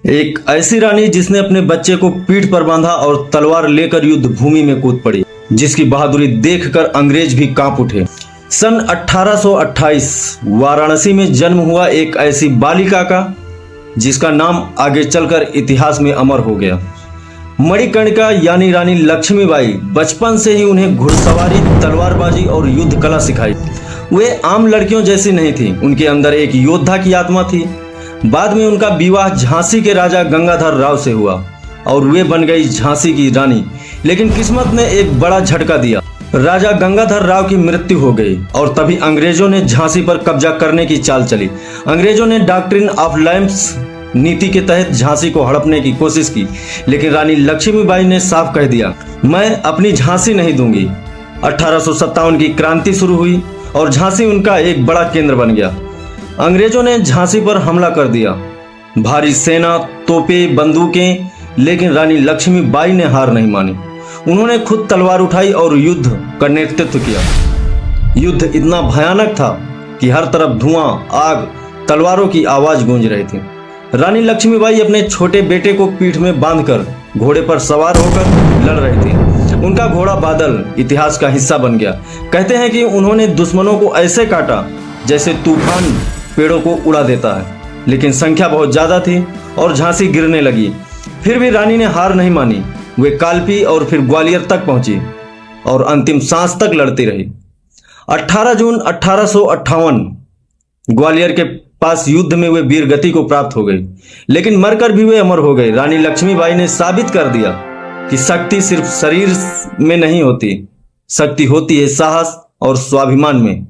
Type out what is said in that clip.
एक ऐसी रानी जिसने अपने बच्चे को पीठ पर बांधा और तलवार लेकर युद्ध भूमि में कूद पड़ी, जिसकी बहादुरी देखकर अंग्रेज भी कांप उठे। सन 1828 वाराणसी में जन्म हुआ एक ऐसी बालिका का जिसका नाम आगे चलकर इतिहास में अमर हो गया। मणिकर्णिका यानी रानी लक्ष्मीबाई बचपन से ही उन्हें घुड़सवारी, तलवारबाजी और युद्ध कला सिखाई। वे आम लड़कियों जैसी नहीं थी, उनके अंदर एक योद्धा की आत्मा थी। बाद में उनका विवाह झांसी के राजा गंगाधर राव से हुआ और वे बन गई झांसी की रानी। लेकिन किस्मत ने एक बड़ा झटका दिया। राजा गंगाधर राव की मृत्यु हो गई और तभी अंग्रेजों ने झांसी पर कब्जा करने की चाल चली। अंग्रेजों ने डॉक्ट्रिन ऑफ लैंप्स नीति के तहत झांसी को हड़पने की कोशिश की, लेकिन रानी लक्ष्मीबाई ने साफ कह दिया, मैं अपनी झांसी नहीं दूंगी। 1857 की क्रांति शुरू हुई और झांसी उनका एक बड़ा केंद्र बन गया। अंग्रेजों ने झांसी पर हमला कर दिया, भारी सेना, तोपें, बंदूकें, लेकिन रानी लक्ष्मीबाई ने हार नहीं मानी। उन्होंने खुद तलवार उठाई और युद्ध का नेतृत्व किया। युद्ध इतना भयानक था कि हर तरफ धुआं, आग, तलवारों की आवाज गूंज रही थी। रानी लक्ष्मीबाई अपने छोटे बेटे को पीठ में बांधकर घोड़े पर सवार होकर लड़ रही थी। उनका घोड़ा बादल इतिहास का हिस्सा बन गया। कहते हैं कि उन्होंने दुश्मनों को ऐसे काटा जैसे तूफान पेड़ों को उड़ा देता है, लेकिन संख्या बहुत ज्यादा थी और झांसी गिरने लगी। फिर भी रानी ने हार नहीं मानी। वे कालपी और फिर ग्वालियर तक पहुंची और अंतिम सांस तक लड़ती रही। 18 जून 1858 ग्वालियर के पास युद्ध में वे वीर गति को प्राप्त हो गई, लेकिन मरकर भी वे अमर हो गए। रानी लक्ष्मीबाई ने साबित कर दिया कि शक्ति सिर्फ शरीर में नहीं होती, शक्ति होती है साहस और स्वाभिमान में।